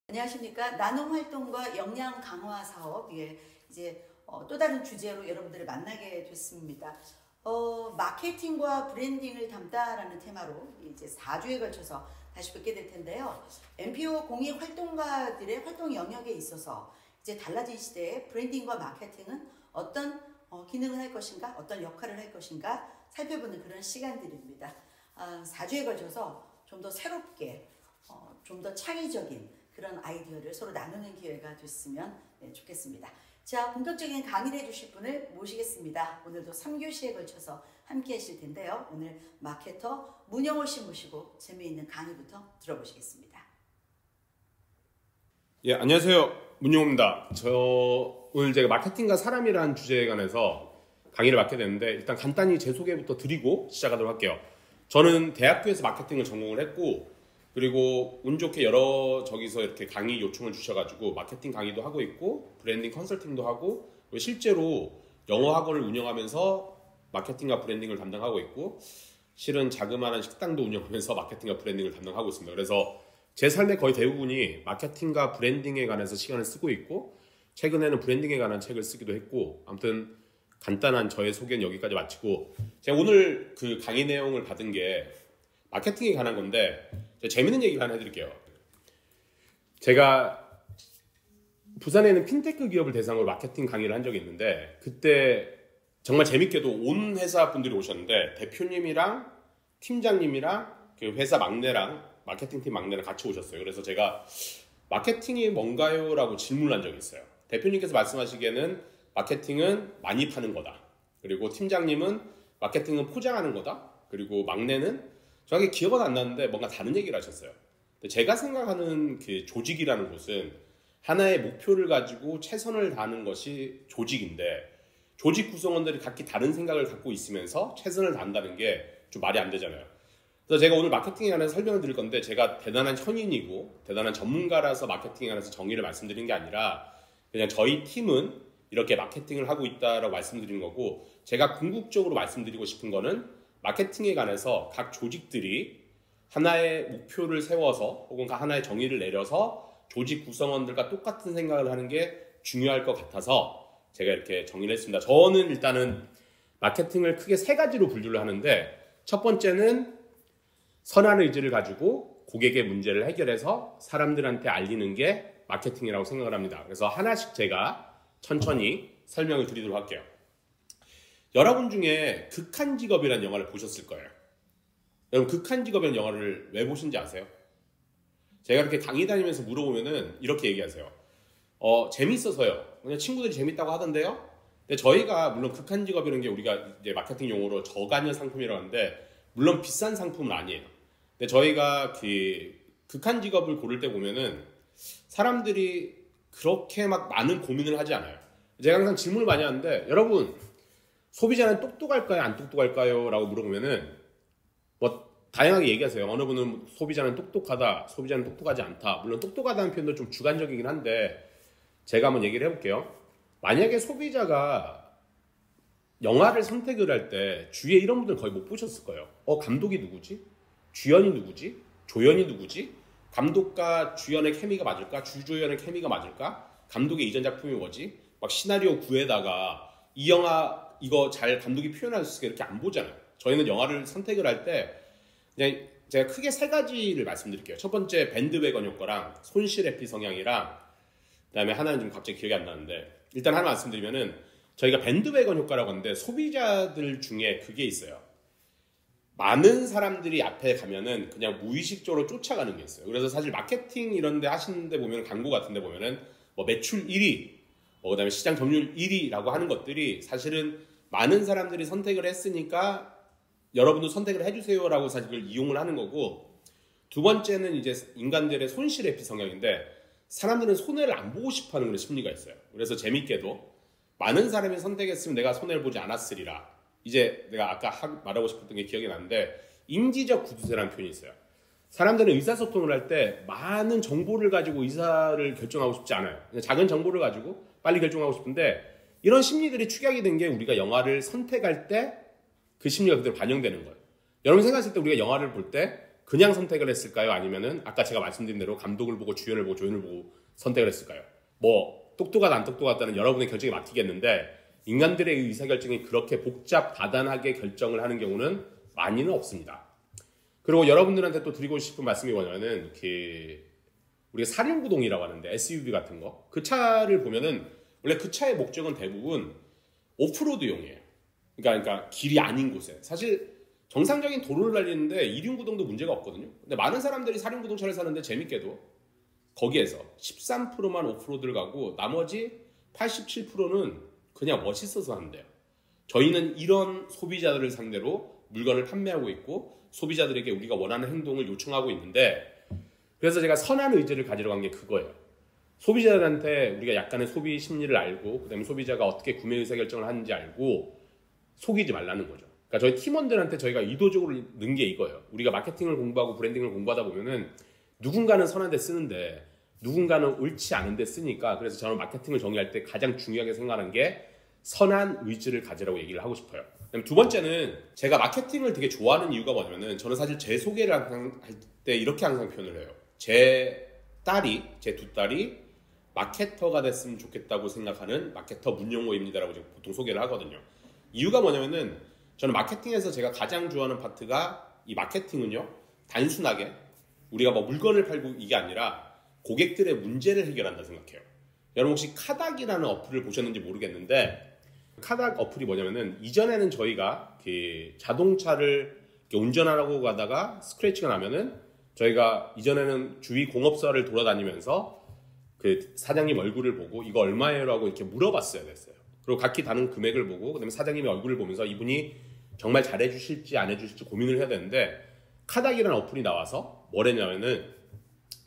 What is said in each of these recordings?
안녕하십니까. 나눔 활동과 역량 강화 사업, 이제 또 다른 주제로 여러분들을 만나게 됐습니다. 마케팅과 브랜딩을 담다라는 테마로 이제 4주에 걸쳐서 다시 뵙게 될 텐데요. NPO 공익 활동가들의 활동 영역에 있어서 이제 달라진 시대에 브랜딩과 마케팅은 어떤 기능을 할 것인가, 어떤 역할을 할 것인가 살펴보는 그런 시간들입니다. 4주에 걸쳐서 좀 더 새롭게, 좀 더 창의적인 그런 아이디어를 서로 나누는 기회가 됐으면 좋겠습니다. 자, 본격적인 강의를 해주실 분을 모시겠습니다. 오늘도 3교시에 걸쳐서 함께 하실 텐데요. 오늘 마케터 문영호 씨 모시고 재미있는 강의부터 들어보시겠습니다. 예, 안녕하세요. 문영호입니다. 오늘 제가 마케팅과 사람이라는 주제에 관해서 강의를 맡게 됐는데, 일단 간단히 제 소개부터 드리고 시작하도록 할게요. 저는 대학교에서 마케팅을 전공을 했고, 그리고 운 좋게 저기서 이렇게 강의 요청을 주셔가지고 마케팅 강의도 하고 있고 브랜딩 컨설팅도 하고, 실제로 영어 학원을 운영하면서 마케팅과 브랜딩을 담당하고 있고, 실은 자그마한 식당도 운영하면서 마케팅과 브랜딩을 담당하고 있습니다. 그래서 제 삶의 거의 대부분이 마케팅과 브랜딩에 관해서 시간을 쓰고 있고, 최근에는 브랜딩에 관한 책을 쓰기도 했고, 아무튼 간단한 저의 소개는 여기까지 마치고, 제가 오늘 그 강의 내용을 받은 게 마케팅에 관한 건데, 재밌는 얘기를 하나 해드릴게요. 제가 부산에 있는 핀테크 기업을 대상으로 마케팅 강의를 한 적이 있는데, 그때 정말 재밌게도 온 회사 분들이 오셨는데, 대표님이랑 팀장님이랑 그 회사 막내랑 마케팅팀 막내랑 같이 오셨어요. 그래서 제가 마케팅이 뭔가요? 라고 질문을 한 적이 있어요. 대표님께서 말씀하시기에는 마케팅은 많이 파는 거다. 그리고 팀장님은 마케팅은 포장하는 거다. 그리고 막내는 정확히 기억은 안 나는데 뭔가 다른 얘기를 하셨어요. 근데 제가 생각하는 그 조직이라는 곳은 하나의 목표를 가지고 최선을 다하는 것이 조직인데, 조직 구성원들이 각기 다른 생각을 갖고 있으면서 최선을 다한다는 게 좀 말이 안 되잖아요. 그래서 제가 오늘 마케팅에 관해서 설명을 드릴 건데, 제가 대단한 현인이고 대단한 전문가라서 마케팅에 관해서 정의를 말씀드리는 게 아니라, 그냥 저희 팀은 이렇게 마케팅을 하고 있다라고 말씀드리는 거고, 제가 궁극적으로 말씀드리고 싶은 거는 마케팅에 관해서 각 조직들이 하나의 목표를 세워서 혹은 하나의 정의를 내려서 조직 구성원들과 똑같은 생각을 하는 게 중요할 것 같아서 제가 이렇게 정의를 했습니다. 저는 일단은 마케팅을 크게 3가지로 분류를 하는데, 첫 번째는 선한 의지를 가지고 고객의 문제를 해결해서 사람들한테 알리는 게 마케팅이라고 생각을 합니다. 그래서 하나씩 제가 천천히 설명을 드리도록 할게요. 여러분 중에 극한직업이라는 영화를 보셨을 거예요. 여러분, 극한직업이라는 영화를 왜 보신지 아세요? 제가 이렇게 강의 다니면서 물어보면은 이렇게 얘기하세요. 재밌어서요. 그냥 친구들이 재밌다고 하던데요. 근데 저희가 물론 극한직업이라는 게 우리가 이제 마케팅 용어로 저가녀 상품이라고 하는데, 물론 비싼 상품은 아니에요. 근데 저희가 그 극한직업을 고를 때 보면은 사람들이 그렇게 막 많은 고민을 하지 않아요. 제가 항상 질문을 많이 하는데, 여러분, 소비자는 똑똑할까요? 안 똑똑할까요? 라고 물어보면은 뭐 다양하게 얘기하세요. 어느 분은 소비자는 똑똑하다, 소비자는 똑똑하지 않다. 물론 똑똑하다는 표현도 좀 주관적이긴 한데, 제가 한번 얘기를 해볼게요. 만약에 소비자가 영화를 선택을 할 때 주위에 이런 분들 거의 못 보셨을 거예요. 감독이 누구지? 주연이 누구지? 조연이 누구지? 감독과 주연의 케미가 맞을까? 주조연의 케미가 맞을까? 감독의 이전 작품이 뭐지? 막 시나리오 구에다가 이 영화 이거 잘 감독이 표현할 수 있게 이렇게 안 보잖아요. 저희는 영화를 선택을 할 때 그냥 제가 크게 3가지를 말씀드릴게요. 첫 번째, 밴드웨건 효과랑 손실 회피 성향이랑, 그다음에 하나는 좀 갑자기 기억이 안 나는데, 일단 하나 말씀드리면은, 저희가 밴드웨건 효과라고 하는데 소비자들 중에 그게 있어요. 많은 사람들이 앞에 가면은 그냥 무의식적으로 쫓아가는 게 있어요. 그래서 사실 마케팅 이런 데 하시는데 보면, 광고 같은 데 보면은 뭐 매출 1위, 그다음에 시장 점유율 1위라고 하는 것들이 사실은 많은 사람들이 선택을 했으니까 여러분도 선택을 해주세요라고 사실 그걸 이용을 하는 거고, 두 번째는 이제 인간들의 손실 회피 성향인데, 사람들은 손해를 안 보고 싶어하는 그런 심리가 있어요. 그래서 재밌게도 많은 사람이 선택했으면 내가 손해를 보지 않았으리라. 이제 내가 아까 말하고 싶었던 게 기억이 나는데, 인지적 구두쇠라는 표현이 있어요. 사람들은 의사소통을 할 때 많은 정보를 가지고 의사를 결정하고 싶지 않아요. 그냥 작은 정보를 가지고 빨리 결정하고 싶은데, 이런 심리들이 축약이 된 게 우리가 영화를 선택할 때 그 심리가 그대로 반영되는 거예요. 여러분 생각했을 때 우리가 영화를 볼 때 그냥 선택을 했을까요? 아니면은 아까 제가 말씀드린 대로 감독을 보고 주연을 보고 조연을 보고 선택을 했을까요? 뭐 똑똑하다 안 똑똑하다는 여러분의 결정에 맡기겠는데 인간들의 의사결정이 그렇게 복잡 다단하게 결정을 하는 경우는 많이는 없습니다. 그리고 여러분들한테 또 드리고 싶은 말씀이 뭐냐면은 우리가 사륜구동이라고 하는데 SUV 같은 거 그 차를 보면은 원래 그 차의 목적은 대부분 오프로드용이에요. 그러니까 길이 아닌 곳에 사실 정상적인 도로를 달리는데 이륜구동도 문제가 없거든요. 근데 많은 사람들이 사륜구동차를 사는데 재밌게도 거기에서 13%만 오프로드를 가고 나머지 87%는 그냥 멋있어서 한대요. 저희는 이런 소비자들을 상대로 물건을 판매하고 있고 소비자들에게 우리가 원하는 행동을 요청하고 있는데 그래서 제가 선한 의지를 가지러 간 게 그거예요. 소비자들한테 우리가 약간의 소비 심리를 알고 그다음에 소비자가 어떻게 구매 의사결정을 하는지 알고 속이지 말라는 거죠. 그러니까 저희 팀원들한테 저희가 의도적으로 넣은 게 이거예요. 우리가 마케팅을 공부하고 브랜딩을 공부하다 보면은 누군가는 선한 데 쓰는데 누군가는 옳지 않은 데 쓰니까 그래서 저는 마케팅을 정의할 때 가장 중요하게 생각하는 게 선한 의지를 가지라고 얘기를 하고 싶어요. 그다음에 두 번째는 제가 마케팅을 되게 좋아하는 이유가 뭐냐면은 저는 사실 제 소개를 항상 할 때 이렇게 항상 표현을 해요. 제 두 딸이 마케터가 됐으면 좋겠다고 생각하는 마케터 문영호입니다라고 제가 보통 소개를 하거든요. 이유가 뭐냐면은 저는 마케팅에서 제가 가장 좋아하는 파트가 이 마케팅은요 단순하게 우리가 뭐 물건을 팔고 이게 아니라 고객들의 문제를 해결한다 생각해요. 여러분 혹시 카닥이라는 어플을 보셨는지 모르겠는데 카닥 어플이 뭐냐면은 이전에는 저희가 자동차를 운전하라고 가다가 스크래치가 나면은 저희가 이전에는 주위 공업사를 돌아다니면서 그 사장님 얼굴을 보고 이거 얼마예요라고 이렇게 물어봤어야 됐어요. 그리고 각기 다른 금액을 보고 그다음에 사장님의 얼굴을 보면서 이분이 정말 잘해주실지 안 해주실지 고민을 해야 되는데 카닥이라는 어플이 나와서 뭘 했냐면은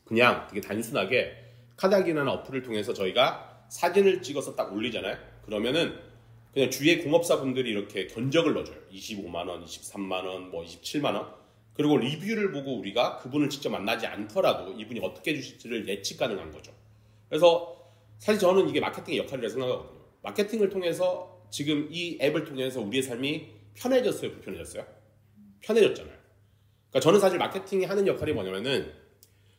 그냥 되게 단순하게 카닥이라는 어플을 통해서 저희가 사진을 찍어서 딱 올리잖아요. 그러면은 그냥 주위의 공업사분들이 이렇게 견적을 넣어줘요. 25만원, 23만원, 뭐 27만원. 그리고 리뷰를 보고 우리가 그분을 직접 만나지 않더라도 이분이 어떻게 해주실지를 예측 가능한 거죠. 그래서 사실 저는 이게 마케팅의 역할이라고 생각하거든요. 마케팅을 통해서 지금 이 앱을 통해서 우리의 삶이 편해졌어요? 불편해졌어요? 편해졌잖아요. 그러니까 저는 사실 마케팅이 하는 역할이 뭐냐면은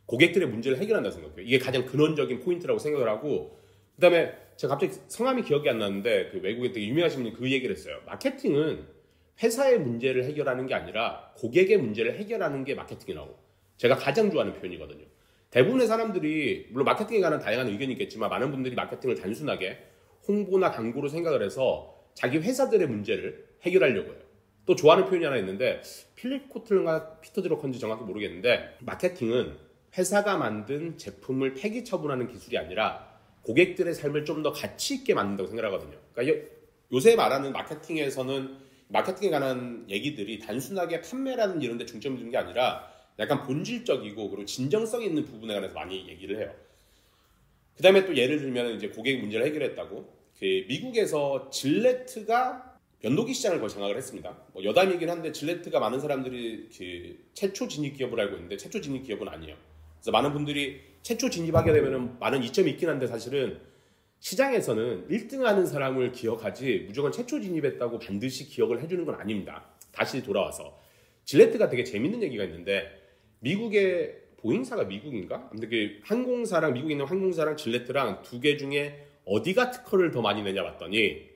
고객들의 문제를 해결한다고 생각해요. 이게 가장 근원적인 포인트라고 생각을 하고 그 다음에 제가 갑자기 성함이 기억이 안 나는데 그 외국에 되게 유명하신 분이 그 얘기를 했어요. 마케팅은 회사의 문제를 해결하는 게 아니라 고객의 문제를 해결하는 게 마케팅이라고 제가 가장 좋아하는 표현이거든요. 대부분의 사람들이 물론 마케팅에 관한 다양한 의견이 있겠지만 많은 분들이 마케팅을 단순하게 홍보나 광고로 생각을 해서 자기 회사들의 문제를 해결하려고 해요. 또 좋아하는 표현이 하나 있는데 필립 코틀인가 피터 드러컨지 정확히 모르겠는데 마케팅은 회사가 만든 제품을 폐기 처분하는 기술이 아니라 고객들의 삶을 좀 더 가치 있게 만든다고 생각하거든요. 그러니까 요새 말하는 마케팅에서는 마케팅에 관한 얘기들이 단순하게 판매라는 이런 데 중점을 두는 게 아니라 약간 본질적이고 그리고 진정성 있는 부분에 관해서 많이 얘기를 해요. 그 다음에 또 예를 들면 이제 고객 문제를 해결했다고 미국에서 질레트가 면도기 시장을 거의 장악을 했습니다. 뭐 여담이긴 한데 질레트가 많은 사람들이 최초 진입 기업을 알고 있는데 최초 진입 기업은 아니에요. 그래서 많은 분들이 최초 진입하게 되면 많은 이점이 있긴 한데 사실은 시장에서는 1등 하는 사람을 기억하지 무조건 최초 진입했다고 반드시 기억을 해주는 건 아닙니다. 다시 돌아와서 질레트가 되게 재밌는 얘기가 있는데 미국의 보잉사가 미국인가? 아무튼 그 항공사랑 미국에 있는 항공사랑 질레트랑 두 개 중에 어디가 특허를 더 많이 내냐 봤더니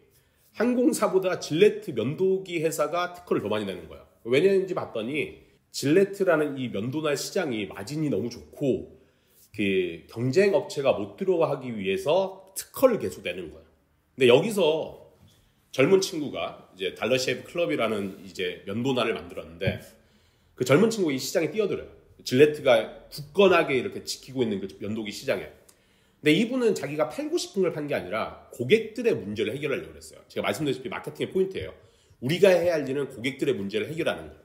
항공사보다 질레트 면도기 회사가 특허를 더 많이 내는 거예요. 왜냐인지 봤더니 질레트라는 이 면도날 시장이 마진이 너무 좋고 그 경쟁 업체가 못 들어가기 위해서 특허를 계속 내는 거예요. 근데 여기서 젊은 친구가 이제 달러 쉐이브 클럽이라는 이제 면도날을 만들었는데 그 젊은 친구가 이 시장에 뛰어들어요. 질레트가 굳건하게 이렇게 지키고 있는 그 면도기 시장에. 근데 이분은 자기가 팔고 싶은 걸 판 게 아니라 고객들의 문제를 해결하려고 했어요. 제가 말씀드렸다시피 마케팅의 포인트예요. 우리가 해야 할 일은 고객들의 문제를 해결하는 거예요.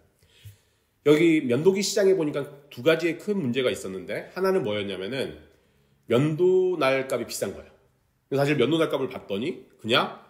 여기 면도기 시장에 보니까 두 가지의 큰 문제가 있었는데 하나는 뭐였냐면은 면도날 값이 비싼 거예요. 사실 면도날 값을 봤더니 그냥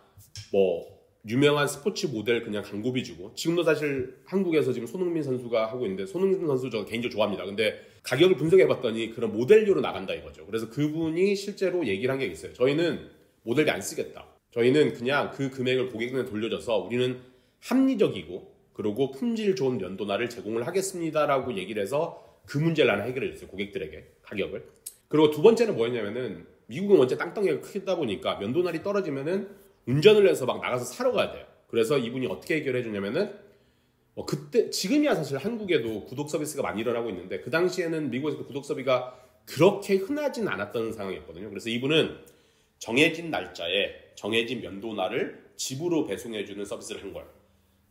뭐 유명한 스포츠 모델 그냥 광고비 주고 지금도 사실 한국에서 지금 손흥민 선수가 하고 있는데 손흥민 선수 저 개인적으로 좋아합니다. 근데 가격을 분석해봤더니 그런 모델료로 나간다 이거죠. 그래서 그분이 실제로 얘기를 한 게 있어요. 저희는 모델비 안 쓰겠다. 저희는 그냥 그 금액을 고객들한테 돌려줘서 우리는 합리적이고 그리고 품질 좋은 면도날을 제공을 하겠습니다라고 얘기를 해서 그 문제를 하나 해결해 줬어요. 고객들에게 가격을. 그리고 두 번째는 뭐였냐면은 미국은 원체 땅덩이가 크다 보니까 면도날이 떨어지면은 운전을 해서 막 나가서 사러 가야 돼요. 그래서 이분이 어떻게 해결해 주냐면은 그때 지금이야 사실 한국에도 구독 서비스가 많이 일어나고 있는데 그 당시에는 미국에서도 구독 서비스가 그렇게 흔하진 않았던 상황이었거든요. 그래서 이분은 정해진 날짜에 정해진 면도날을 집으로 배송해주는 서비스를 한 거예요.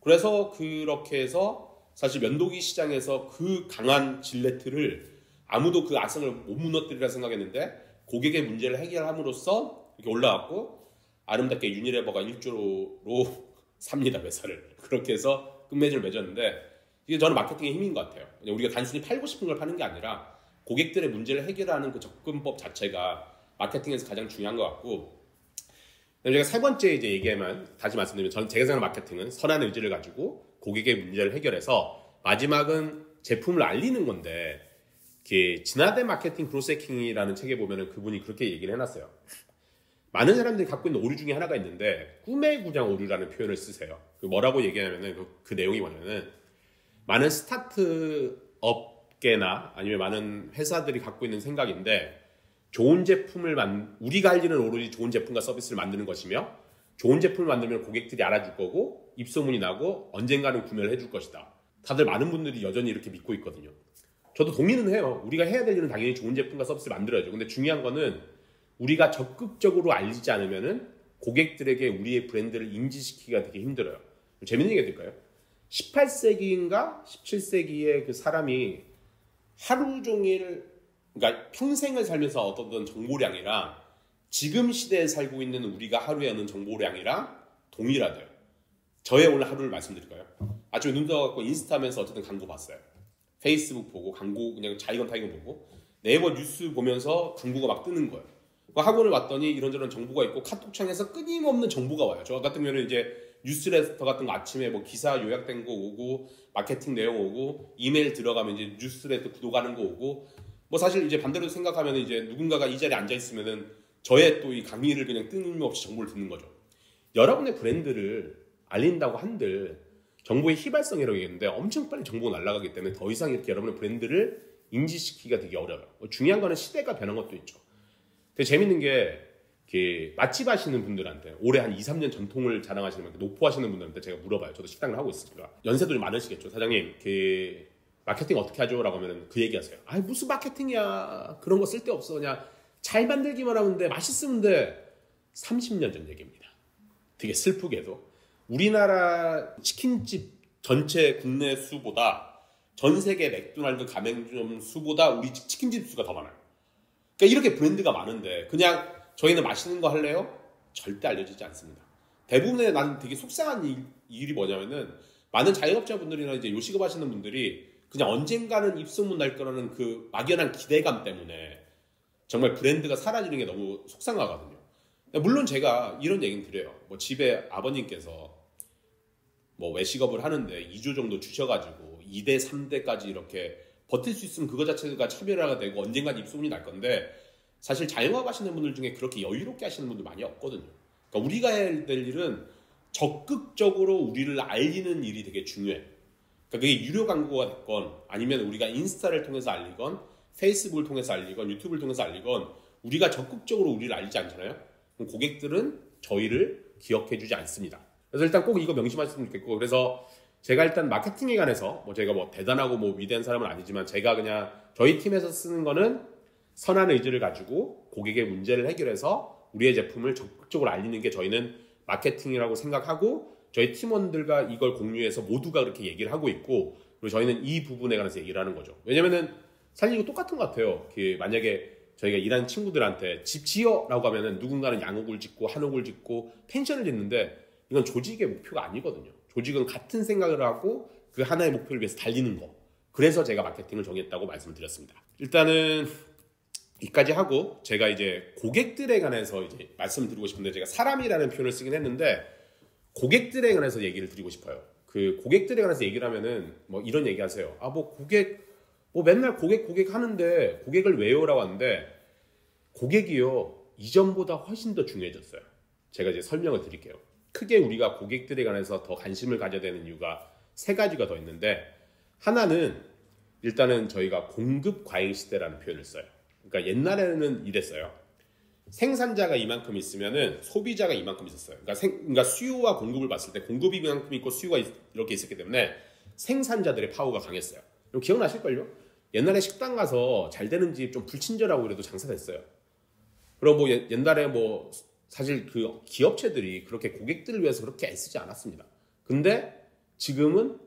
그래서 그렇게 해서 사실 면도기 시장에서 그 강한 질레트를 아무도 그 악성을 못 무너뜨리라 생각했는데 고객의 문제를 해결함으로써 이렇게 올라왔고 아름답게 유니레버가 1조로 삽니다. 회사를. 그렇게 해서 끝맺음을 맺었는데 이게 저는 마케팅의 힘인 것 같아요. 우리가 단순히 팔고 싶은 걸 파는 게 아니라 고객들의 문제를 해결하는 그 접근법 자체가 마케팅에서 가장 중요한 것 같고 제가 세 번째 이제 얘기하면 다시 말씀드리면 저는 제가 생각하는 마케팅은 선한 의지를 가지고 고객의 문제를 해결해서 마지막은 제품을 알리는 건데 진화된 마케팅 그로스해킹이라는 책에 보면은 그분이 그렇게 얘기를 해놨어요. 많은 사람들이 갖고 있는 오류 중에 하나가 있는데 꿈의 구장 오류라는 표현을 쓰세요. 뭐라고 얘기하냐면은 그 내용이 뭐냐면은 많은 스타트업계나 아니면 많은 회사들이 갖고 있는 생각인데 좋은 제품을 우리가 할 일은 오로지 좋은 제품과 서비스를 만드는 것이며 좋은 제품을 만들면 고객들이 알아줄 거고 입소문이 나고 언젠가는 구매를 해줄 것이다. 다들 많은 분들이 여전히 이렇게 믿고 있거든요. 저도 동의는 해요. 우리가 해야 될 일은 당연히 좋은 제품과 서비스를 만들어야죠. 근데 중요한 거는 우리가 적극적으로 알리지 않으면은 고객들에게 우리의 브랜드를 인지시키기가 되게 힘들어요. 재밌는 얘기 될까요? 18세기인가 17세기에 그 사람이 하루 종일 그러니까 평생을 살면서 얻었던 정보량이랑 지금 시대에 살고 있는 우리가 하루에 얻는 정보량이랑 동일하대요. 저의 오늘 하루를 말씀드릴까요? 아침에 눈 떠갖고 인스타 하면서 어쨌든 광고 봤어요. 페이스북 보고 광고 그냥 자이건 타이건 보고 네이버 뉴스 보면서 광고가 막 뜨는 거예요. 학원을 왔더니 이런저런 정보가 있고 카톡창에서 끊임없는 정보가 와요. 저 같은 경우는 이제 뉴스레터 같은 거 아침에 뭐 기사 요약된 거 오고 마케팅 내용 오고 이메일 들어가면 이제 뉴스레터 구독하는 거 오고 뭐 사실 이제 반대로 생각하면 이제 누군가가 이 자리에 앉아 있으면은 저의 또 이 강의를 그냥 끊임없이 정보를 듣는 거죠. 여러분의 브랜드를 알린다고 한들 정보의 휘발성이라고 얘기했는데 엄청 빨리 정보가 날아가기 때문에 더 이상 이렇게 여러분의 브랜드를 인지시키기가 되게 어려워요. 중요한 거는 시대가 변한 것도 있죠. 되게 재밌는 게 맛집 하시는 분들한테 올해 한 2, 3년 전통을 자랑하시는 노포하시는 분들한테 제가 물어봐요. 저도 식당을 하고 있으니까. 연세도 좀 많으시겠죠. 사장님 마케팅 어떻게 하죠? 라고 하면 그 얘기하세요. 아 무슨 마케팅이야. 그런 거 쓸데없어. 그냥 잘 만들기만 하면 돼. 맛있으면 돼. 30년 전 얘기입니다. 되게 슬프게도 우리나라 치킨집 전체 국내 수보다 전 세계 맥도날드 가맹점 수보다 우리 치킨집 수가 더 많아요. 그러니까 이렇게 브랜드가 많은데 그냥 저희는 맛있는 거 할래요? 절대 알려지지 않습니다. 대부분의 난 되게 속상한 일이 뭐냐면은 많은 자영업자분들이나 이제 요식업 하시는 분들이 그냥 언젠가는 입소문 날 거라는 그 막연한 기대감 때문에 정말 브랜드가 사라지는 게 너무 속상하거든요. 물론 제가 이런 얘기는 드려요. 뭐 집에 아버님께서 뭐 외식업을 하는데 2조 정도 주셔가지고 2대, 3대까지 이렇게 버틸 수 있으면 그거 자체가 차별화가 되고 언젠간 입소문이 날 건데 사실 자영업 하시는 분들 중에 그렇게 여유롭게 하시는 분들 많이 없거든요. 그러니까 우리가 해야 될 일은 적극적으로 우리를 알리는 일이 되게 중요해. 그러니까 그게 유료 광고가 됐건 아니면 우리가 인스타를 통해서 알리건 페이스북을 통해서 알리건 유튜브를 통해서 알리건 우리가 적극적으로 우리를 알리지 않잖아요. 그럼 고객들은 저희를 기억해주지 않습니다. 그래서 일단 꼭 이거 명심하셨으면 좋겠고 그래서 제가 일단 마케팅에 관해서 제가 대단하고 위대한 사람은 아니지만 제가 그냥 저희 팀에서 쓰는 거는 선한 의지를 가지고 고객의 문제를 해결해서 우리의 제품을 적극적으로 알리는 게 저희는 마케팅이라고 생각하고 저희 팀원들과 이걸 공유해서 모두가 그렇게 얘기를 하고 있고 그리고 저희는 이 부분에 관해서 얘기를 하는 거죠. 왜냐면은 사실 이거 똑같은 것 같아요. 만약에 저희가 일하는 친구들한테 집 지어라고 하면은 누군가는 양옥을 짓고 한옥을 짓고 펜션을 짓는데 이건 조직의 목표가 아니거든요. 조직은 같은 생각을 하고 그 하나의 목표를 위해서 달리는 거. 그래서 제가 마케팅을 정했다고 말씀을 드렸습니다. 일단은 여기까지 하고 제가 이제 고객들에 관해서 이제 말씀을 드리고 싶은데 제가 사람이라는 표현을 쓰긴 했는데 고객들에 관해서 얘기를 드리고 싶어요. 그 고객들에 관해서 얘기를 하면은 이런 얘기 하세요. 고객 맨날 고객 하는데 고객을 왜요라고 하는데 고객이요 이전보다 훨씬 더 중요해졌어요. 제가 이제 설명을 드릴게요. 크게 우리가 고객들에 관해서 더 관심을 가져야 되는 이유가 세 가지가 더 있는데 하나는 일단은 저희가 공급 과잉 시대라는 표현을 써요. 그러니까 옛날에는 이랬어요. 생산자가 이만큼 있으면은 소비자가 이만큼 있었어요. 그러니까 수요와 공급을 봤을 때 공급이 이만큼 있고 수요가 이렇게 있었기 때문에 생산자들의 파워가 강했어요. 기억나실걸요? 옛날에 식당 가서 잘 되는 집 좀 불친절하고 그래도 장사됐어요. 그럼 뭐 옛날에 뭐 사실 그 기업체들이 그렇게 고객들을 위해서 그렇게 애쓰지 않았습니다. 근데 지금은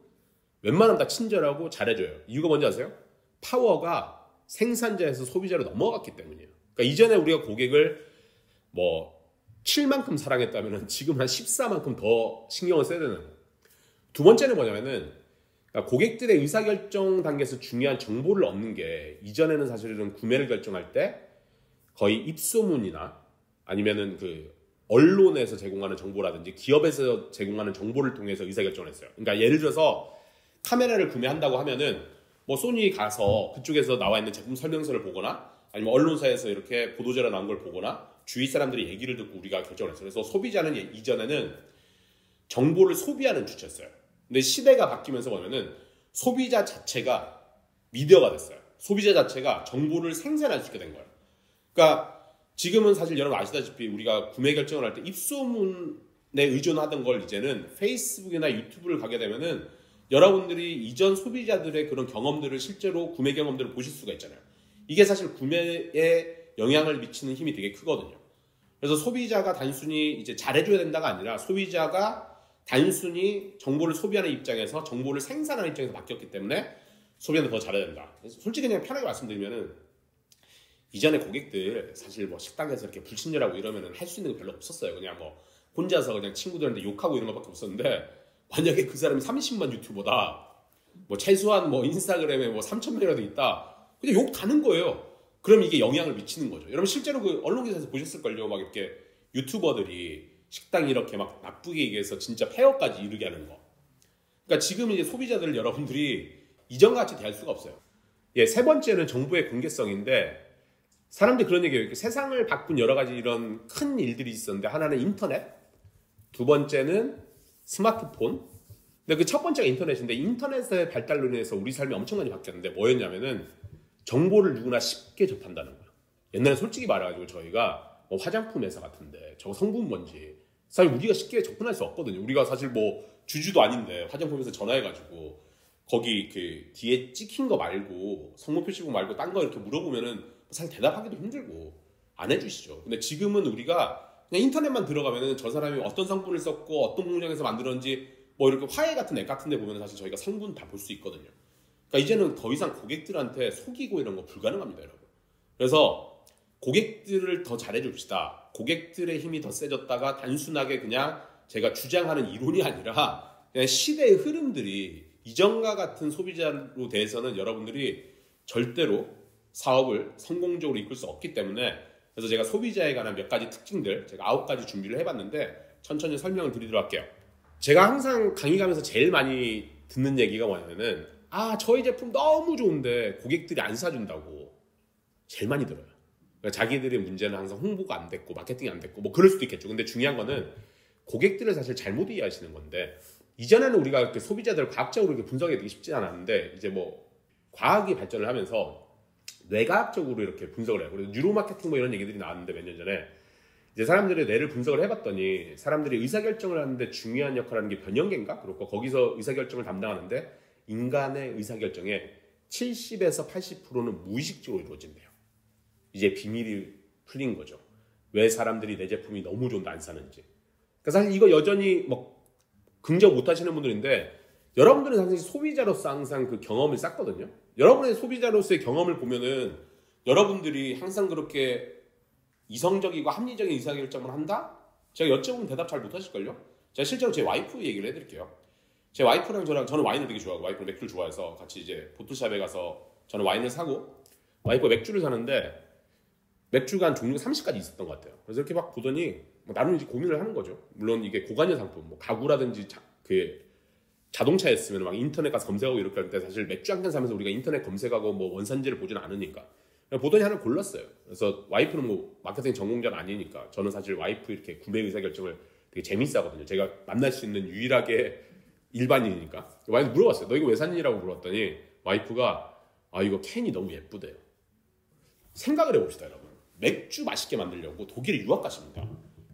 웬만하면 다 친절하고 잘해줘요. 이유가 뭔지 아세요? 파워가 생산자에서 소비자로 넘어갔기 때문이에요. 그러니까 이전에 우리가 고객을 뭐 7만큼 사랑했다면 지금 한 14만큼 더 신경을 써야 되는 거예요. 두 번째는 뭐냐면은 그러니까 고객들의 의사결정 단계에서 중요한 정보를 얻는 게 이전에는 사실은 구매를 결정할 때 거의 입소문이나 아니면은 그 언론에서 제공하는 정보라든지 기업에서 제공하는 정보를 통해서 의사결정을 했어요. 그러니까 예를 들어서 카메라를 구매한다고 하면은 뭐 소니 가서 그쪽에서 나와 있는 제품 설명서를 보거나 아니면 언론사에서 이렇게 보도자료 나온 걸 보거나 주위 사람들이 얘기를 듣고 우리가 결정을 했어요. 그래서 소비자는 이전에는 정보를 소비하는 주체였어요. 근데 시대가 바뀌면서 보면은 소비자 자체가 미디어가 됐어요. 소비자 자체가 정보를 생산할 수 있게 된 거예요. 그러니까 지금은 사실 여러분 아시다시피 우리가 구매 결정을 할 때 입소문에 의존하던 걸 이제는 페이스북이나 유튜브를 가게 되면은 여러분들이 이전 소비자들의 그런 경험들을 실제로 구매 경험들을 보실 수가 있잖아요. 이게 사실 구매에 영향을 미치는 힘이 되게 크거든요. 그래서 소비자가 단순히 이제 잘해줘야 된다가 아니라 소비자가 단순히 정보를 소비하는 입장에서 정보를 생산하는 입장에서 바뀌었기 때문에 소비자는 더 잘해야 된다. 솔직히 그냥 편하게 말씀드리면은 이전에 고객들 사실 뭐 식당에서 이렇게 불친절하고 이러면은 할 수 있는 게 별로 없었어요. 그냥 뭐 혼자서 그냥 친구들한테 욕하고 이런 것밖에 없었는데 만약에 그 사람이 30만 유튜버다, 뭐 최소한 뭐 인스타그램에 뭐 3,000명이라도 있다. 그냥 욕 다는 거예요. 그럼 이게 영향을 미치는 거죠. 여러분 실제로 그 언론 기사에서 보셨을걸요. 막 이렇게 유튜버들이 식당 이렇게 막 나쁘게 얘기해서 진짜 폐업까지 이르게 하는 거. 그러니까 지금 이제 소비자들 여러분들이 이전같이 대할 수가 없어요. 예, 세 번째는 정보의 공개성인데 사람들이 그런 얘기해요. 세상을 바꾼 여러 가지 이런 큰 일들이 있었는데 하나는 인터넷, 두 번째는 스마트폰. 근데 그 첫 번째가 인터넷인데 인터넷의 발달로 인해서 우리 삶이 엄청나게 바뀌었는데 뭐였냐면은 정보를 누구나 쉽게 접한다는 거예요. 옛날에 솔직히 말해가지고 저희가 뭐 화장품 회사 같은데 저거 성분 뭔지 사실 우리가 쉽게 접근할 수 없거든요. 우리가 사실 뭐 주주도 아닌데 화장품 회사 전화해가지고 거기 그 뒤에 찍힌 거 말고 성분 표시본 말고 딴 거 이렇게 물어보면은 사실 대답하기도 힘들고 안 해주시죠. 근데 지금은 우리가 그냥 인터넷만 들어가면은 저 사람이 어떤 성분을 썼고 어떤 공장에서 만들었는지 뭐 이렇게 화해 같은 앱 같은 데 보면 사실 저희가 성분 다 볼 수 있거든요. 그러니까 이제는 더 이상 고객들한테 속이고 이런 거 불가능합니다, 여러분. 그래서 고객들을 더 잘해줍시다. 고객들의 힘이 더 세졌다가 단순하게 그냥 제가 주장하는 이론이 아니라 그냥 시대의 흐름들이 이전과 같은 소비자로 대해서는 여러분들이 절대로 사업을 성공적으로 이끌 수 없기 때문에 그래서 제가 소비자에 관한 몇 가지 특징들 제가 9가지 준비를 해봤는데 천천히 설명을 드리도록 할게요. 제가 항상 강의 가면서 제일 많이 듣는 얘기가 뭐냐면은 저희 제품 너무 좋은데 고객들이 안 사준다고 제일 많이 들어요. 그러니까 자기들의 문제는 항상 홍보가 안 됐고 마케팅이 안 됐고 뭐 그럴 수도 있겠죠. 근데 중요한 거는 고객들을 사실 잘못 이해하시는 건데 이전에는 우리가 이렇게 소비자들을 과학적으로 이렇게 분석이 되게 쉽지 않았는데 이제 뭐 과학이 발전을 하면서 뇌과학적으로 이렇게 분석을 해요. 그래서 뉴로 마케팅 뭐 이런 얘기들이 나왔는데 몇 년 전에 이제 사람들의 뇌를 분석을 해봤더니 사람들이 의사결정을 하는데 중요한 역할을 하는 게 변형계인가? 그렇고 거기서 의사결정을 담당하는데 인간의 의사결정의 70에서 80%는 무의식적으로 이루어진대요. 이제 비밀이 풀린 거죠. 왜 사람들이 내 제품이 너무 좋은데 안 사는지. 그러니까 사실 이거 여전히 뭐 긍정 못 하시는 분들인데 여러분들은 사실 소비자로서 항상 그 경험을 쌓거든요. 여러분의 소비자로서의 경험을 보면은 여러분들이 항상 그렇게 이성적이고 합리적인 의사결정을 한다? 제가 여쭤보면 대답 잘 못하실걸요? 제가 실제로 제 와이프 얘기를 해드릴게요. 제 와이프랑 저는 와인을 되게 좋아하고 와이프는 맥주를 좋아해서 같이 이제 보틀샵에 가서 저는 와인을 사고 와이프가 맥주를 사는데 맥주가 한 종류가 30가지 있었던 것 같아요. 그래서 이렇게 막 보더니 나름 이제 고민을 하는 거죠. 물론 이게 고관여 상품, 뭐 가구라든지 자동차였으면 막 인터넷 가서 검색하고 이렇게 할 때 사실 맥주 한 캔 사면서 우리가 인터넷 검색하고 뭐 원산지를 보지는 않으니까 보더니 하나 골랐어요. 그래서 와이프는 뭐 마케팅 전공자가 아니니까 저는 사실 와이프 이렇게 구매 의사결정을 되게 재밌어 하거든요. 제가 만날 수 있는 유일하게 일반인이니까 와이프 물어봤어요. 너 이거 왜 샀니라고 물어봤더니 와이프가 이거 캔이 너무 예쁘대요. 생각을 해봅시다 여러분. 맥주 맛있게 만들려고 독일에 유학 가십니다.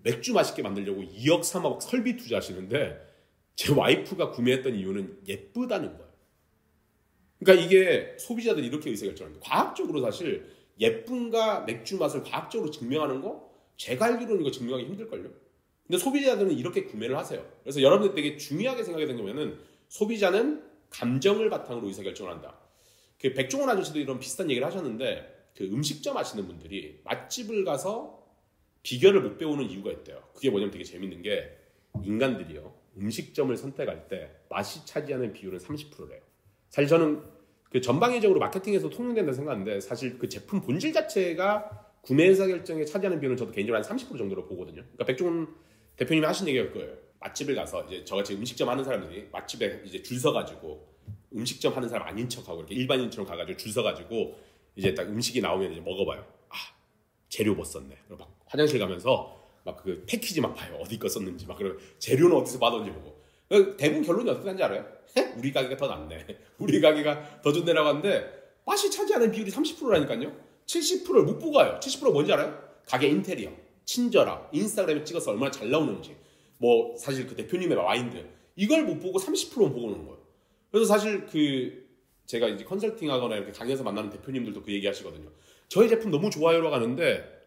맥주 맛있게 만들려고 2억 3억 설비 투자하시는데 제 와이프가 구매했던 이유는 예쁘다는 거예요. 그러니까 이게 소비자들이 이렇게 의사결정합니다. 과학적으로 사실 예쁨과 맥주 맛을 과학적으로 증명하는 거 제가 알기로는 이거 증명하기 힘들걸요. 근데 소비자들은 이렇게 구매를 하세요. 그래서 여러분들 되게 중요하게 생각이 된다면 소비자는 감정을 바탕으로 의사결정을 한다. 그 백종원 아저씨도 이런 비슷한 얘기를 하셨는데 그 음식점 하시는 분들이 맛집을 가서 비결을 못 배우는 이유가 있대요. 그게 뭐냐면 되게 재밌는 게 인간들이요. 음식점을 선택할 때 맛이 차지하는 비율은 30%래요. 사실 저는 그 전방위적으로 마케팅에서 통용된다 생각하는데 사실 그 제품 본질 자체가 구매 의사결정에 차지하는 비율은 저도 개인적으로 한 30% 정도로 보거든요. 그러니까 백종원 대표님이 하신 얘기일 거예요. 맛집을 가서 이제 저같이 음식점 하는 사람들이 맛집에 이제 줄 서가지고 음식점 하는 사람 아닌 척하고 이렇게 일반인처럼 가가지고 줄 서가지고 이제 딱 음식이 나오면 이제 먹어봐요. 재료 못 썼네. 그리고 막 화장실 가면서 막 그 패키지 막 봐요. 어디 거 썼는지 막 그러면 재료는 어디서 받았는지 보고. 대부분 결론이 어떻게 나는지 알아요? 우리 가게가 더 낫네. 우리 가게가 더 좋네라고 하는데 맛이 차지하는 비율이 30%라니까요. 70%를 못 보고 가요. 70% 뭔지 알아요? 가게 인테리어, 친절함, 인스타그램에 찍어서 얼마나 잘 나오는지, 뭐 사실 그 대표님의 마인드 이걸 못 보고 30%만 보고 오는 거예요. 그래서 사실 그 제가 이제 컨설팅하거나 이렇게 강의에서 만나는 대표님들도 그 얘기 하시거든요. 저희 제품 너무 좋아요라고 하는데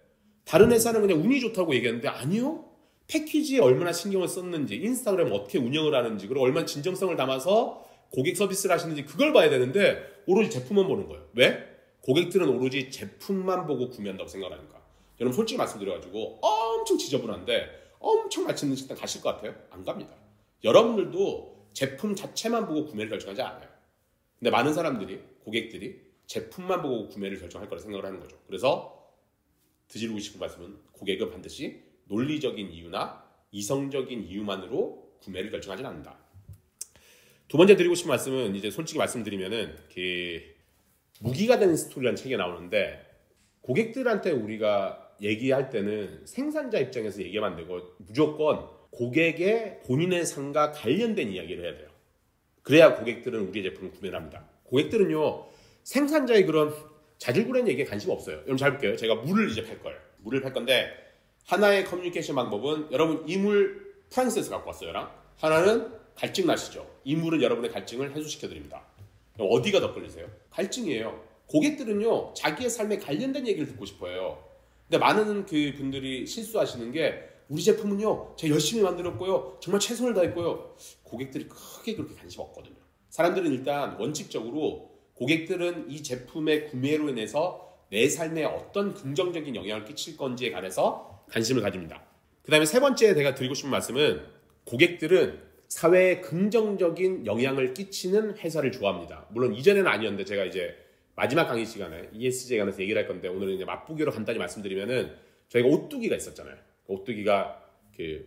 다른 회사는 그냥 운이 좋다고 얘기하는데 아니요. 패키지에 얼마나 신경을 썼는지, 인스타그램 어떻게 운영을 하는지, 그리고 얼마나 진정성을 담아서 고객 서비스를 하시는지 그걸 봐야 되는데 오로지 제품만 보는 거예요. 왜? 고객들은 오로지 제품만 보고 구매한다고 생각하니까. 여러분 솔직히 말씀드려가지고 엄청 지저분한데 엄청 맛있는 식당 가실 것 같아요? 안 갑니다. 여러분들도 제품 자체만 보고 구매를 결정하지 않아요. 근데 많은 사람들이, 고객들이 제품만 보고 구매를 결정할 거라 생각을 하는 거죠. 그래서 드리고 싶은 말씀은 고객은 반드시 논리적인 이유나 이성적인 이유만으로 구매를 결정하지는 않는다. 두 번째 드리고 싶은 말씀은 이제 솔직히 말씀드리면은 그 무기가 되는 스토리라는 책에 나오는데 고객들한테 우리가 얘기할 때는 생산자 입장에서 얘기하면 안 되고 무조건 고객의 본인의 삶과 관련된 이야기를 해야 돼요. 그래야 고객들은 우리의 제품을 구매를 합니다. 고객들은요 생산자의 그런 자질구레한 얘기에 관심 없어요. 여러분 잘 볼게요. 제가 물을 이제 팔 거예요. 물을 팔 건데 하나의 커뮤니케이션 방법은 여러분 이 물 프랑스에서 갖고 왔어요랑 하나는 갈증 나시죠. 이 물은 여러분의 갈증을 해소시켜 드립니다. 어디가 더 끌리세요? 갈증이에요. 고객들은요 자기의 삶에 관련된 얘기를 듣고 싶어요. 근데 많은 그 분들이 실수하시는 게 우리 제품은요 제가 열심히 만들었고요 정말 최선을 다했고요. 고객들이 크게 그렇게 관심 없거든요. 사람들은 일단 원칙적으로 고객들은 이 제품의 구매로 인해서 내 삶에 어떤 긍정적인 영향을 끼칠 건지에 관해서 관심을 가집니다. 그 다음에 세 번째 제가 드리고 싶은 말씀은 고객들은 사회에 긍정적인 영향을 끼치는 회사를 좋아합니다. 물론 이전에는 아니었는데 제가 이제 마지막 강의 시간에 ESG에 관해서 얘기를 할 건데 오늘은 이제 맛보기로 간단히 말씀드리면은 저희가 오뚜기가 있었잖아요. 오뚜기가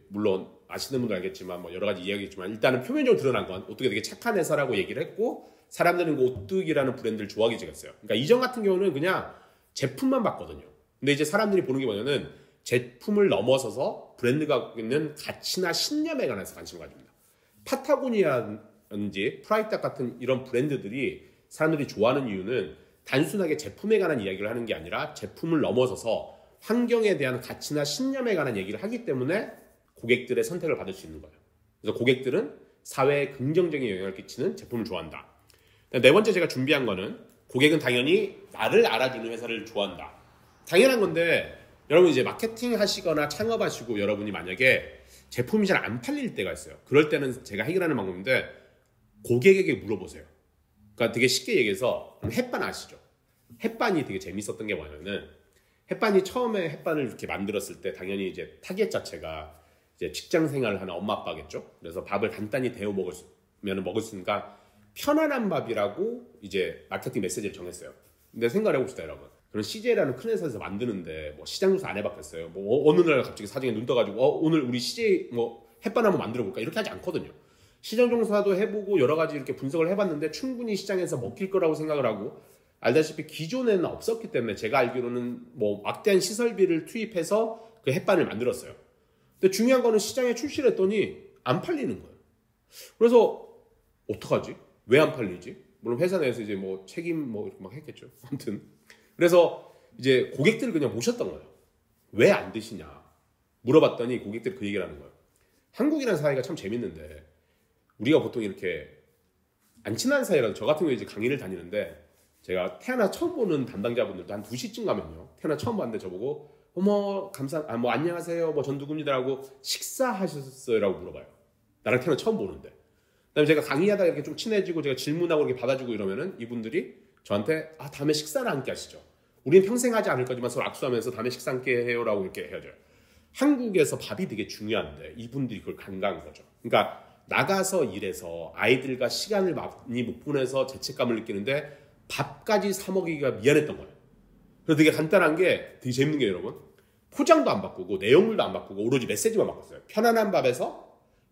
물론 아시는 분들 알겠지만 뭐 여러 가지 이야기겠지만 일단은 표면적으로 드러난 건 오뚜기가 되게 착한 회사라고 얘기를 했고 사람들은 그 오뚜기라는 브랜드를 좋아하기 시작했어요. 그러니까 이전 같은 경우는 그냥 제품만 봤거든요. 근데 이제 사람들이 보는 게 뭐냐면 제품을 넘어서서 브랜드가 갖고 있는 가치나 신념에 관해서 관심을 가집니다. 파타고니아인지 프라이딱 같은 이런 브랜드들이 사람들이 좋아하는 이유는 단순하게 제품에 관한 이야기를 하는 게 아니라 제품을 넘어서서 환경에 대한 가치나 신념에 관한 얘기를 하기 때문에 고객들의 선택을 받을 수 있는 거예요. 그래서 고객들은 사회에 긍정적인 영향을 끼치는 제품을 좋아한다. 네 번째 제가 준비한 거는 고객은 당연히 나를 알아주는 회사를 좋아한다. 당연한 건데 여러분 이제 마케팅 하시거나 창업하시고 여러분이 만약에 제품이 잘 안 팔릴 때가 있어요. 그럴 때는 제가 해결하는 방법인데 고객에게 물어보세요. 그러니까 되게 쉽게 얘기해서 햇반 아시죠? 햇반이 되게 재밌었던 게 뭐냐면은 햇반이 처음에 햇반을 이렇게 만들었을 때 당연히 이제 타겟 자체가 이제 직장 생활을 하는 엄마 아빠겠죠. 그래서 밥을 간단히 데워 먹었으니까 편안한 밥이라고 이제 마케팅 메시지를 정했어요. 근데 생각을 해봅시다, 여러분. 그런 CJ라는 큰 회사에서 만드는데 뭐 시장 조사 안 해봤겠어요. 뭐 어느 날 갑자기 사장이 눈 떠가지고 오늘 우리 CJ 뭐 햇반 한번 만들어 볼까 이렇게 하지 않거든요. 시장 조사도 해보고 여러 가지 이렇게 분석을 해봤는데 충분히 시장에서 먹힐 거라고 생각을 하고 알다시피 기존에는 없었기 때문에 제가 알기로는 뭐 막대한 시설비를 투입해서 그 햇반을 만들었어요. 근데 중요한 거는 시장에 출시를 했더니 안 팔리는 거예요. 그래서 어떡하지? 왜 안 팔리지? 물론 회사 내에서 이제 뭐 책임 뭐 이렇게 막 했겠죠. 아무튼 그래서 이제 고객들을 그냥 모셨던 거예요. 왜 안 드시냐 물어봤더니 고객들이 그 얘기를 하는 거예요. 한국이라는 사회가 참 재밌는데 우리가 보통 이렇게 안 친한 사이라도 저 같은 경우에 이제 강의를 다니는데 제가 태어나 처음 보는 담당자분들도 한 2시쯤 가면요. 태어나 처음 봤는데 저보고 어머 뭐 안녕하세요 뭐 전 누구입니다라고 식사하셨어요라고 물어봐요. 나랑 태어나 처음 보는데. 그다음에 제가 강의하다가 이렇게 좀 친해지고 제가 질문하고 이렇게 받아주고 이러면은 이분들이 저한테 다음에 식사를 함께 하시죠. 우리는 평생 하지 않을 거지만 서로 악수하면서 다음에 식사 함께 해요라고 이렇게 헤어져요. 한국에서 밥이 되게 중요한데 이분들이 그걸 간과한 거죠. 그러니까 나가서 일해서 아이들과 시간을 많이 못 보내서 죄책감을 느끼는데 밥까지 사 먹이기가 미안했던 거예요. 그래서 되게 간단한 게 되게 재밌는 게 여러분 포장도 안 바꾸고 내용물도 안 바꾸고 오로지 메시지만 바꿨어요. 편안한 밥에서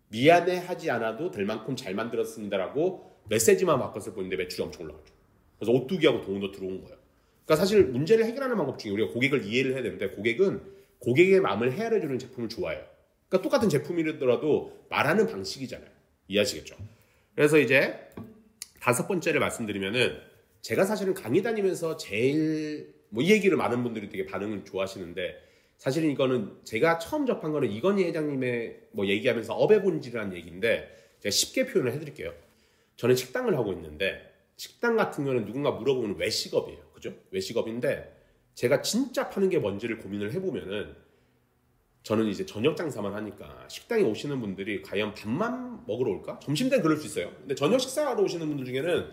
미안해하지 않아도 될 만큼 잘 만들었습니다라고 메시지만 바꿨을 뿐인데 매출이 엄청 올라가죠. 그래서 오뚜기하고 돈도 들어온 거예요. 그러니까 사실 문제를 해결하는 방법 중에 우리가 고객을 이해를 해야 되는데 고객은 고객의 마음을 헤아려주는 제품을 좋아해요. 그러니까 똑같은 제품이더라도 말하는 방식이잖아요. 이해하시겠죠? 그래서 이제 5번째를 말씀드리면은 제가 사실은 강의 다니면서 제일 이 얘기를 많은 분들이 되게 반응을 좋아하시는데 사실은 이거는 제가 처음 접한 거는 이건희 회장님의 얘기하면서 업의 본질이라는 얘기인데 제가 쉽게 표현을 해드릴게요. 저는 식당을 하고 있는데 식당 같은 경우는 누군가 물어보면 외식업이에요. 그죠? 외식업인데 제가 진짜 파는 게 뭔지를 고민을 해보면은 저는 이제 저녁 장사만 하니까 식당에 오시는 분들이 과연 밥만 먹으러 올까? 점심 때는 그럴 수 있어요. 근데 저녁 식사하러 오시는 분들 중에는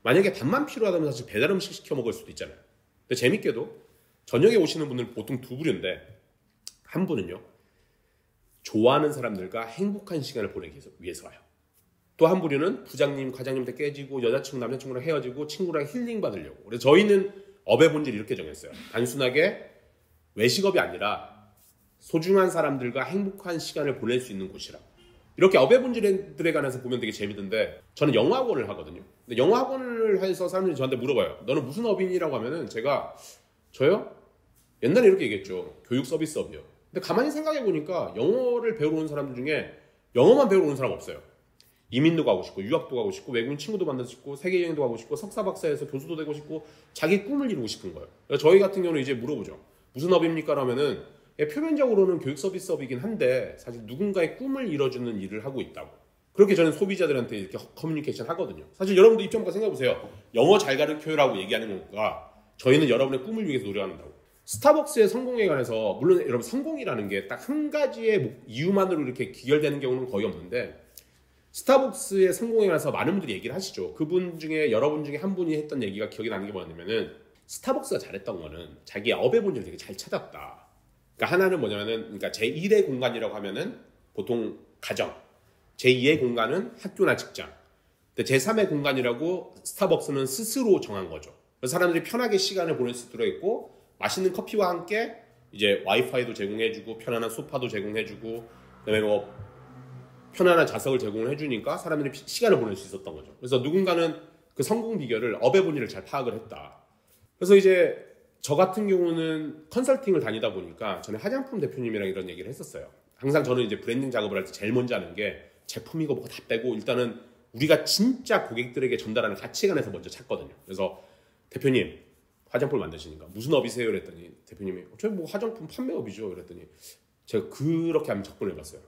만약에 밥만 필요하다면 사실 배달 음식 시켜 먹을 수도 있잖아요. 근데 재밌게도 저녁에 오시는 분들은 보통 두 부류인데 한 분은요. 좋아하는 사람들과 행복한 시간을 보내기 위해서 와요. 또 한 부류는 부장님, 과장님한테 깨지고 여자친구, 남자친구랑 헤어지고 친구랑 힐링 받으려고. 그래서 저희는 업의 본질을 이렇게 정했어요. 단순하게 외식업이 아니라 소중한 사람들과 행복한 시간을 보낼 수 있는 곳이라. 이렇게 업의 본질들에 관해서 보면 되게 재밌는데 저는 영어학원을 하거든요. 근데 영어학원을 해서 사람들이 저한테 물어봐요. 너는 무슨 업이니라고 하면은 제가 저요? 옛날에 이렇게 얘기했죠. 교육 서비스업이요. 근데 가만히 생각해 보니까 영어를 배우러 온 사람들 중에 영어만 배우러 오는 사람 없어요. 이민도 가고 싶고 유학도 가고 싶고 외국인 친구도 만나고 싶고 세계 여행도 가고 싶고 석사 박사에서 교수도 되고 싶고 자기 꿈을 이루고 싶은 거예요. 저희 같은 경우는 이제 물어보죠. 무슨 업입니까? 라면은 표면적으로는 교육 서비스업이긴 한데 사실 누군가의 꿈을 이뤄주는 일을 하고 있다고. 그렇게 저는 소비자들한테 이렇게 커뮤니케이션 하거든요. 사실 여러분도 입장과 생각해 보세요. 영어 잘 가르쳐요라고 얘기하는 것과 저희는 여러분의 꿈을 위해서 노력한다고. 스타벅스의 성공에 관해서 물론 여러분 성공이라는 게 딱 한 가지의 이유만으로 이렇게 귀결되는 경우는 거의 없는데 스타벅스의 성공에 관해서 많은 분들이 얘기를 하시죠. 그분 중에 여러분 중에 한 분이 했던 얘기가 기억이 나는 게 뭐냐면은 스타벅스가 잘했던 거는 자기 업의 본질을 되게 잘 찾았다. 그러니까 하나는 뭐냐면은 그러니까 제1의 공간이라고 하면은 보통 가정, 제2의 공간은 학교나 직장, 제3의 공간이라고 스타벅스는 스스로 정한 거죠. 그래서 사람들이 편하게 시간을 보낼 수 있도록 했고 맛있는 커피와 함께 이제 와이파이도 제공해주고 편안한 소파도 제공해주고 그다음에 뭐 편안한 좌석을 제공을 해주니까 사람들이 시간을 보낼 수 있었던 거죠. 그래서 누군가는 그 성공 비결을 업의 본질을 잘 파악을 했다. 그래서 이제 저 같은 경우는 컨설팅을 다니다 보니까 저는 화장품 대표님이랑 이런 얘기를 했었어요. 항상 저는 이제 브랜딩 작업을 할 때 제일 먼저 하는 게 제품이고 뭐가 다 빼고 일단은 우리가 진짜 고객들에게 전달하는 가치관에서 먼저 찾거든요. 그래서 대표님 화장품을 만드시니까 무슨 업이세요? 그랬더니 대표님이 저희 뭐 화장품 판매업이죠. 그랬더니 제가 그렇게 한번 접근을 해봤어요.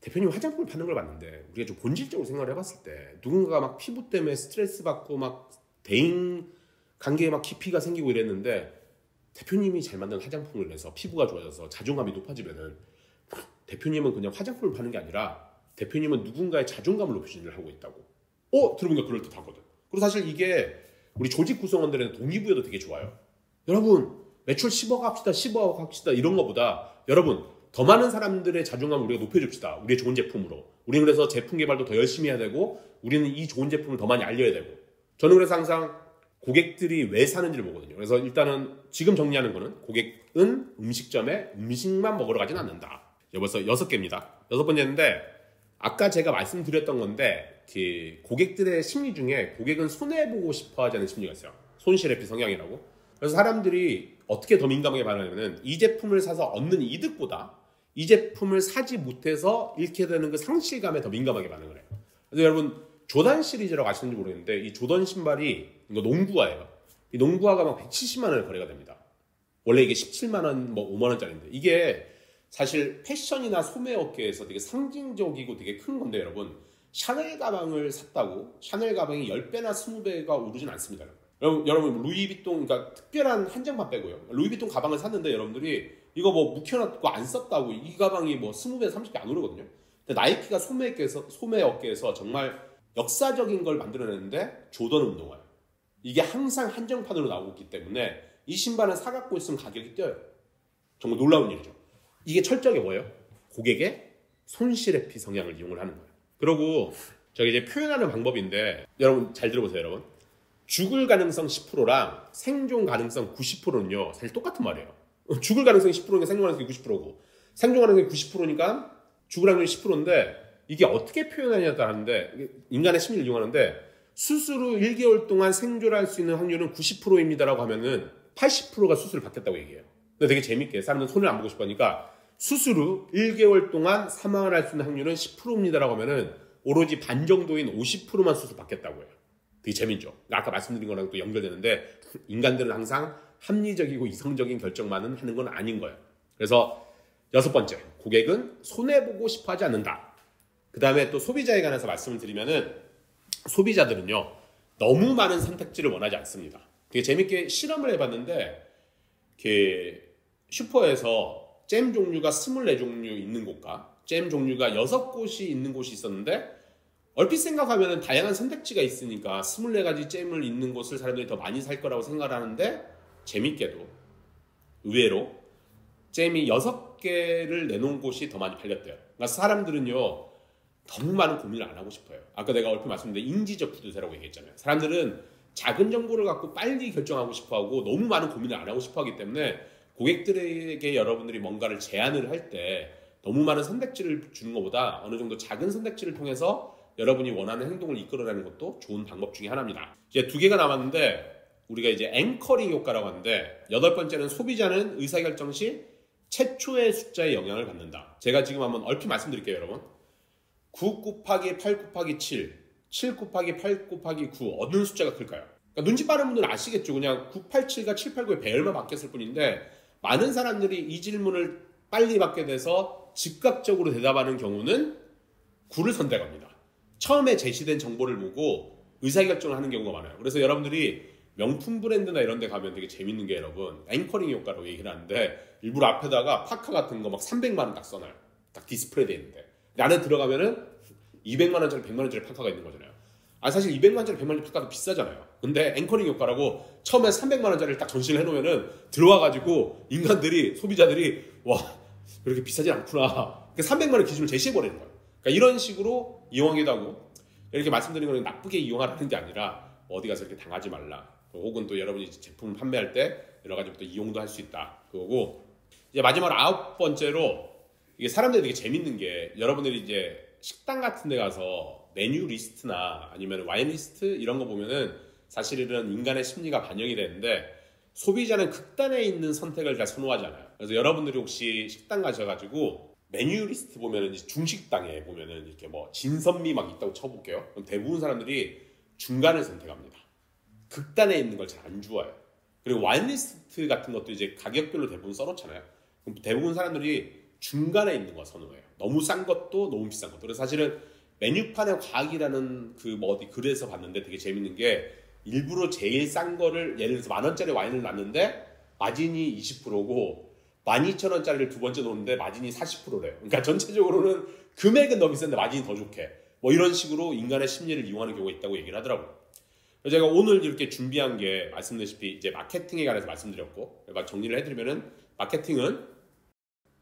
대표님 화장품을 파는 걸 봤는데 우리가 좀 본질적으로 생각을 해봤을 때 누군가가 막 피부 때문에 스트레스 받고 막 대인 관계에 막 깊이가 생기고 이랬는데 대표님이 잘 만든 화장품을 내서 피부가 좋아져서 자존감이 높아지면은 대표님은 그냥 화장품을 파는 게 아니라 대표님은 누군가의 자존감을 높이는 일을 하고 있다고. 들어보니까 그럴듯하거든. 그리고 사실 이게 우리 조직 구성원들의 동기부여도 되게 좋아요. 여러분 매출 10억 합시다 10억 합시다 이런 거보다 여러분 더 많은 사람들의 자존감을 우리가 높여줍시다. 우리의 좋은 제품으로. 우리는 그래서 제품 개발도 더 열심히 해야 되고 우리는 이 좋은 제품을 더 많이 알려야 되고 저는 그래서 항상 고객들이 왜 사는지를 보거든요. 그래서 일단은 지금 정리하는 거는 고객은 음식점에 음식만 먹으러 가진 않는다. 벌써 6개입니다. 6번째인데 아까 제가 말씀드렸던 건데 고객들의 심리 중에 고객은 손해보고 싶어 하지 않는 심리가 있어요. 손실회피 성향이라고. 그래서 사람들이 어떻게 더 민감하게 반응하냐면 이 제품을 사서 얻는 이득보다 이 제품을 사지 못해서 잃게 되는 그 상실감에 더 민감하게 반응을 해요. 그래서 여러분 조던 시리즈라고 아시는지 모르겠는데 이 조던 신발이 이거 농구화예요. 이 농구화가 막 170만 원에 거래가 됩니다. 원래 이게 17만 원, 뭐 5만 원짜리인데 이게 사실 패션이나 소매 업계에서 되게 상징적이고 되게 큰 건데 여러분 샤넬 가방을 샀다고 샤넬 가방이 10배나 20배가 오르진 않습니다. 여러분 루이비통 그러니까 특별한 한정판 빼고요. 루이비통 가방을 샀는데 여러분들이 이거 뭐 묵혀놨고 안 썼다고 이 가방이 뭐 20배, 30배 안 오르거든요. 근데 나이키가 소매 업계에서 정말 역사적인 걸 만들어냈는데 조던 운동화예요. 이게 항상 한정판으로 나오고 있기 때문에 이 신발은 사갖고 있으면 가격이 뛰어요. 정말 놀라운 일이죠. 이게 철저하게 뭐예요? 고객의 손실회피 성향을 이용을 하는 거예요. 그리고 저기 이제 표현하는 방법인데 여러분 잘 들어보세요. 여러분 죽을 가능성 10%랑 생존 가능성 90%는요 사실 똑같은 말이에요. 죽을 가능성이 10%니까 생존 가능성이 90%고 생존 가능성이 90%니까 죽을 확률이 10%인데 이게 어떻게 표현하냐에 따라하는데 인간의 심리를 이용하는데 수술 후 1개월 동안 생존할 수 있는 확률은 90%입니다라고 하면은 80%가 수술을 받겠다고 얘기해요. 근데 되게 재밌게 사람들은 손을 안 보고 싶어 하니까 수술 후 1개월 동안 사망을 할 수 있는 확률은 10%입니다라고 하면은 오로지 반 정도인 50%만 수술 받겠다고 해요. 되게 재밌죠. 아까 말씀드린 거랑 또 연결되는데 인간들은 항상 합리적이고 이성적인 결정만은 하는 건 아닌 거예요. 그래서 6번째, 고객은 손해보고 싶어 하지 않는다. 그 다음에 또 소비자에 관해서 말씀을 드리면은 소비자들은요 너무 많은 선택지를 원하지 않습니다. 되게 재밌게 실험을 해봤는데 슈퍼에서 잼 종류가 24종류 있는 곳과 잼 종류가 6곳이 있는 곳이 있었는데 얼핏 생각하면 다양한 선택지가 있으니까 24가지 잼을 있는 곳을 사람들이 더 많이 살 거라고 생각을 하는데 재밌게도 의외로 잼이 6개를 내놓은 곳이 더 많이 팔렸대요. 그러니까 사람들은요 너무 많은 고민을 안 하고 싶어요. 아까 내가 얼핏 말씀드린 인지적 구두쇠라고 얘기했잖아요. 사람들은 작은 정보를 갖고 빨리 결정하고 싶어하고 너무 많은 고민을 안 하고 싶어하기 때문에 고객들에게 여러분들이 뭔가를 제안을 할 때 너무 많은 선택지를 주는 것보다 어느 정도 작은 선택지를 통해서 여러분이 원하는 행동을 이끌어내는 것도 좋은 방법 중에 하나입니다. 이제 2개가 남았는데 우리가 이제 앵커링 효과라고 하는데 8번째는 소비자는 의사결정 시 최초의 숫자에 영향을 받는다. 제가 지금 한번 얼핏 말씀드릴게요, 여러분. 9 곱하기 8 곱하기 7, 7 곱하기 8 곱하기 9 어느 숫자가 클까요? 그러니까 눈치 빠른 분들은 아시겠죠. 그냥 9, 8, 7과 7, 8, 9의 배열만 바뀌었을 뿐인데 많은 사람들이 이 질문을 빨리 받게 돼서 즉각적으로 대답하는 경우는 9를 선택합니다. 처음에 제시된 정보를 보고 의사결정을 하는 경우가 많아요. 그래서 여러분들이 명품 브랜드나 이런 데 가면 되게 재밌는 게 여러분 앵커링 효과라고 얘기를 하는데 일부러 앞에다가 파카 같은 거 막 300만 원 딱 써놔요. 딱 디스플레이 돼 있는데 안에 들어가면은 200만 원짜리 100만 원짜리 파카가 있는 거잖아요. 사실 200만 원짜리 100만 원짜리 파카도 비싸잖아요. 근데 앵커링 효과라고 처음에 300만 원짜리를 딱 전시를 해놓으면은 들어와가지고 인간들이 소비자들이 와 그렇게 비싸진 않구나. 300만 원 기준을 제시해버리는 거예요. 그러니까 이런 식으로 이용하기도 하고 이렇게 말씀드리는 건 나쁘게 이용하라는 게 아니라 어디 가서 이렇게 당하지 말라. 혹은 또 여러분이 제품을 판매할 때 여러 가지 또 이용도 할 수 있다. 그거고 이제 마지막으로 9번째로 이게 사람들이 되게 재밌는 게 여러분들이 이제 식당 같은 데 가서 메뉴 리스트나 아니면 와인 리스트 이런 거 보면은 사실은 인간의 심리가 반영이 되는데 소비자는 극단에 있는 선택을 잘 선호하잖아요. 그래서 여러분들이 혹시 식당 가셔가지고 메뉴 리스트 보면은 중식당에 보면은 이렇게 뭐 진선미 막 있다고 쳐볼게요. 그럼 대부분 사람들이 중간을 선택합니다. 극단에 있는 걸 잘 안 좋아해요. 그리고 와인 리스트 같은 것도 이제 가격별로 대부분 써놓잖아요. 그럼 대부분 사람들이 중간에 있는 거 선호해요. 너무 싼 것도 너무 비싼 것도. 그래서 사실은 메뉴판의 과학이라는 그 어디 글에서 봤는데 되게 재밌는 게 일부러 제일 싼 거를 예를 들어서 10,000원짜리 와인을 놨는데 마진이 20%고 12,000원짜리를 두 번째 놓는데 마진이 40%래요. 그러니까 전체적으로는 금액은 더 비싼데 마진이 더 좋게. 뭐 이런 식으로 인간의 심리를 이용하는 경우가 있다고 얘기를 하더라고요. 제가 오늘 이렇게 준비한 게 말씀드렸다시피 이제 마케팅에 관해서 말씀드렸고 정리를 해드리면은 마케팅은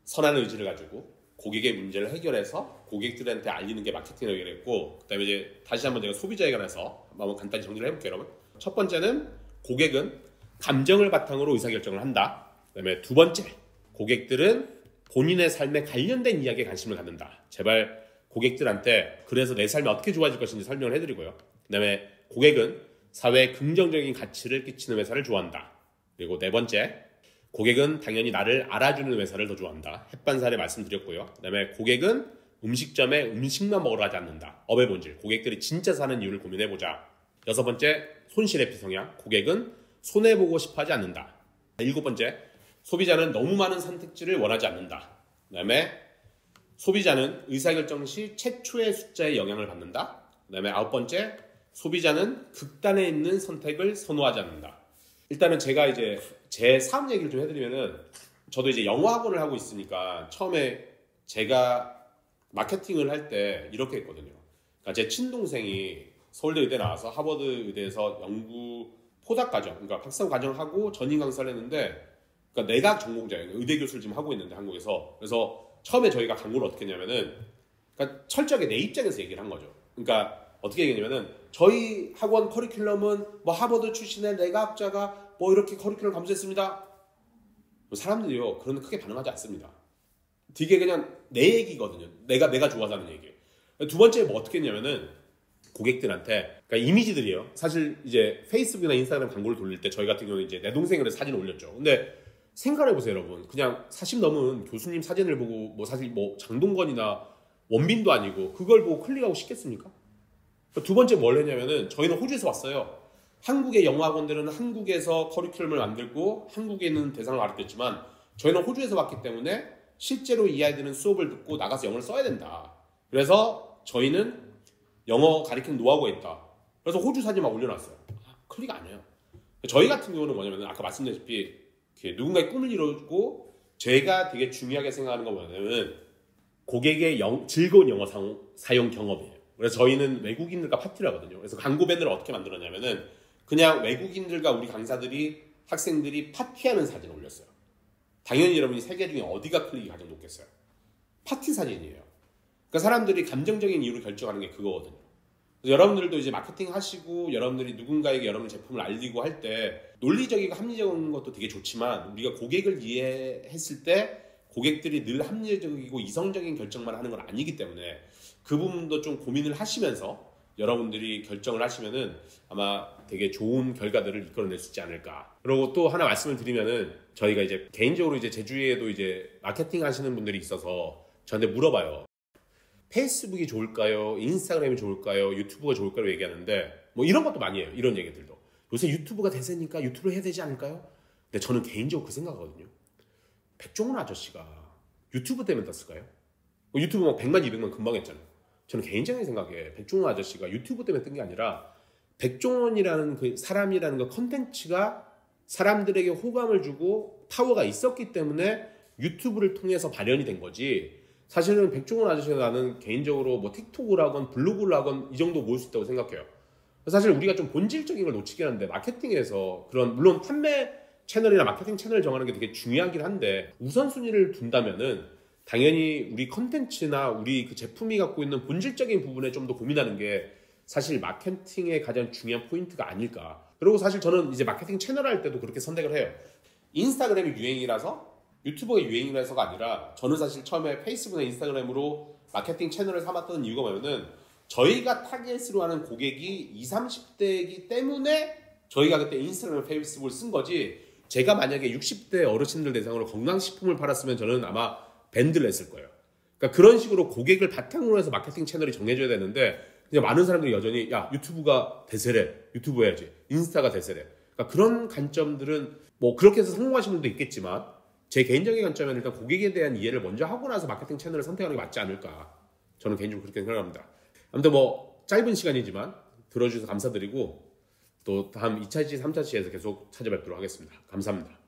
선한 의지를 가지고 고객의 문제를 해결해서 고객들한테 알리는 게 마케팅이라고 얘기했고 그다음에 이제 다시 한번 제가 소비자에 관해서 한번 간단히 정리를 해볼게요, 여러분. 첫 번째는 고객은 감정을 바탕으로 의사결정을 한다. 그다음에 2번째, 고객들은 본인의 삶에 관련된 이야기에 관심을 갖는다. 제발 고객들한테 그래서 내 삶이 어떻게 좋아질 것인지 설명을 해드리고요. 그다음에 고객은 사회에 긍정적인 가치를 끼치는 회사를 좋아한다. 그리고 4번째, 고객은 당연히 나를 알아주는 회사를 더 좋아한다. 햇반 사례 말씀드렸고요. 그 다음에 고객은 음식점에 음식만 먹으러 가지 않는다. 업의 본질, 고객들이 진짜 사는 이유를 고민해보자. 6번째, 손실회피 성향, 고객은 손해보고 싶어하지 않는다. 7번째, 소비자는 너무 많은 선택지를 원하지 않는다. 그 다음에 소비자는 의사결정 시 최초의 숫자에 영향을 받는다. 그 다음에 9번째, 소비자는 극단에 있는 선택을 선호하지 않는다. 일단은 제가 이제 제 사업 얘기를 좀 해드리면은, 저도 이제 영어 학원을 하고 있으니까 처음에 제가 마케팅을 할 때 이렇게 했거든요. 그러니까 제 친동생이 서울대 의대 나와서 하버드 의대에서 연구 포닥과정, 그러니까 박사 과정하고 전임 강사를 했는데, 그러니까 내각 전공자예요. 의대 교수를 지금 하고 있는데 한국에서. 그래서 처음에 저희가 광고를 어떻게 했냐면은, 그러니까 철저하게 내 입장에서 얘기를 한 거죠. 그러니까 어떻게 얘기했냐면은, 저희 학원 커리큘럼은 뭐 하버드 출신의 내과학자가 뭐 이렇게 커리큘럼 감수했습니다. 사람들이요, 그런 크게 반응하지 않습니다. 되게 그냥 내 얘기거든요. 내가 좋아서 하는 얘기. 두 번째 뭐 어떻게 했냐면은, 고객들한테, 그러니까 이미지들이에요. 사실 이제 페이스북이나 인스타그램 광고를 돌릴 때 저희 같은 경우는 이제 내 동생을 사진을 올렸죠. 근데 생각해보세요, 여러분. 그냥 40 넘은 교수님 사진을 보고 뭐 사실 뭐 장동건이나 원빈도 아니고 그걸 보고 클릭하고 싶겠습니까? 두 번째 뭘 했냐면은, 저희는 호주에서 왔어요. 한국의 영어학원들은 한국에서 커리큘럼을 만들고 한국에 있는 대상을 가르쳤지만, 저희는 호주에서 왔기 때문에 실제로 이 아이들은 수업을 듣고 나가서 영어를 써야 된다. 그래서 저희는 영어 가르치는 노하우가 있다. 그래서 호주 사진만 올려놨어요. 클릭 안 해요. 저희 같은 경우는 뭐냐면, 아까 말씀드렸다시피 누군가의 꿈을 이루고, 제가 되게 중요하게 생각하는 건 뭐냐면, 고객의 즐거운 영어 사용 경험이에요. 그래서 저희는 외국인들과 파티를 하거든요. 그래서 광고 밴드를 어떻게 만들었냐면은, 그냥 외국인들과 우리 강사들이, 학생들이 파티하는 사진을 올렸어요. 당연히 여러분이 세계 중에 어디가 클릭이 가장 높겠어요? 파티 사진이에요. 그러니까 사람들이 감정적인 이유로 결정하는 게 그거거든요. 그래서 여러분들도 이제 마케팅 하시고, 여러분들이 누군가에게 여러분 제품을 알리고 할 때, 논리적이고 합리적인 것도 되게 좋지만, 우리가 고객을 이해했을 때 고객들이 늘 합리적이고 이성적인 결정만 하는 건 아니기 때문에, 그 부분도 좀 고민을 하시면서 여러분들이 결정을 하시면은 아마 되게 좋은 결과들을 이끌어낼 수 있지 않을까. 그리고 또 하나 말씀을 드리면은, 저희가 이제 개인적으로 이제 제주에도 이제 마케팅 하시는 분들이 있어서 저한테 물어봐요. 페이스북이 좋을까요? 인스타그램이 좋을까요? 유튜브가 좋을까요? 얘기하는데, 뭐 이런 것도 많이 해요. 이런 얘기들도. 요새 유튜브가 대세니까 유튜브를 해야 되지 않을까요? 근데 저는 개인적으로 그 생각하거든요. 백종원 아저씨가 유튜브 때문에 떴을까요? 유튜브 막 100만, 200만 금방 했잖아요. 저는 개인적인 생각에 백종원 아저씨가 유튜브 때문에 뜬 게 아니라, 백종원이라는 그 사람이라는 그 컨텐츠가 사람들에게 호감을 주고 파워가 있었기 때문에 유튜브를 통해서 발현이 된 거지, 사실은 백종원 아저씨가 나는 개인적으로 뭐 틱톡을 하건 블로그를 하건 이 정도 모을 수 있다고 생각해요. 사실 우리가 좀 본질적인 걸 놓치긴 하는데, 마케팅에서 그런, 물론 판매 채널이나 마케팅 채널을 정하는 게 되게 중요하긴 한데, 우선순위를 둔다면은 당연히 우리 컨텐츠나 우리 그 제품이 갖고 있는 본질적인 부분에 좀 더 고민하는 게 사실 마케팅의 가장 중요한 포인트가 아닐까. 그리고 사실 저는 이제 마케팅 채널 할 때도 그렇게 선택을 해요. 인스타그램이 유행이라서, 유튜브가 유행이라서가 아니라, 저는 사실 처음에 페이스북이나 인스타그램으로 마케팅 채널을 삼았던 이유가 뭐냐면은, 저희가 타겟으로 하는 고객이 20, 30대이기 때문에 저희가 그때 인스타그램, 페이스북을 쓴 거지, 제가 만약에 60대 어르신들 대상으로 건강식품을 팔았으면 저는 아마 밴드를 했을 거예요. 그러니까 그런 식으로 고객을 바탕으로 해서 마케팅 채널이 정해져야 되는데, 그냥 많은 사람들이 여전히 야, 유튜브가 대세래, 유튜브 해야지, 인스타가 대세래. 그러니까 그런 관점들은 뭐 그렇게 해서 성공하신 분도 있겠지만, 제 개인적인 관점은 일단 고객에 대한 이해를 먼저 하고 나서 마케팅 채널을 선택하는 게 맞지 않을까, 저는 개인적으로 그렇게 생각합니다. 아무튼 뭐 짧은 시간이지만 들어주셔서 감사드리고, 또 다음 2차시, 3차시에서 계속 찾아뵙도록 하겠습니다. 감사합니다.